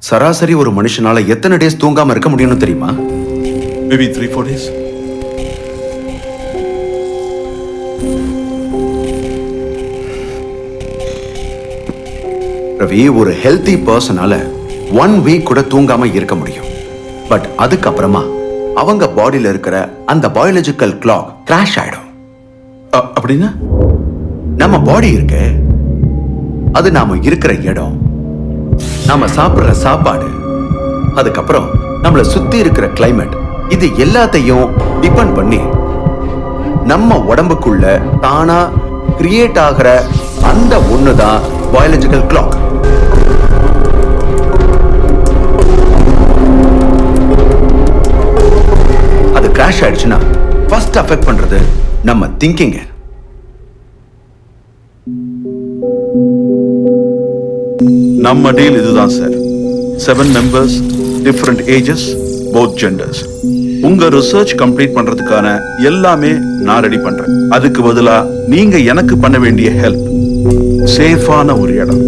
சராசரி ஒரு மனுஷனால எத்தனை டேஸ் தூங்காம இருக்க முடியும்னு தெரியுமா? Maybe 3-4 days. ரவி, ஒரு ஹெல்தி பர்சனால 1 வீக் கூட தூங்காம இருக்க முடியும். பட் அதுக்கப்புறமா அவங்க பாடியில இருக்கிற அந்த பயாலஜிக்கல் கிளாக் கிராஷ் ஆயிடும். அப்படின்னா நம்ம பாடி இருக்கு, அது நாம இருக்கிற இடம், நாம சாப்பிடுற சாப்பாடு, அதுக்கப்புறம் நம்மள சுத்தி இருக்கிற கிளைமேட், இது எல்லாத்தையும் டிபெண்ட் பண்ணி நம்ம உடம்புக்குள்ள தானா கிரியேட் ஆகிற அந்த ஒண்ணுதான் பயாலஜிக்கல் கிளாக். அது கிராஷ் ஆயிடுச்சுன்னா ஃபர்ஸ்ட் அஃபெக்ட் பண்றது நம்ம திங்கிங். நம்ம டீல் இதுதான் sir. 7 members, different ages, both genders. உங்க ரிசர்ச் கம்ப்ளீட் பண்றதுக்கான எல்லாமே நான் ரெடி பண்றேன். அதுக்கு பதிலா நீங்க எனக்கு பண்ண வேண்டிய ஹெல்ப் சேஃபான ஒரு இடம்,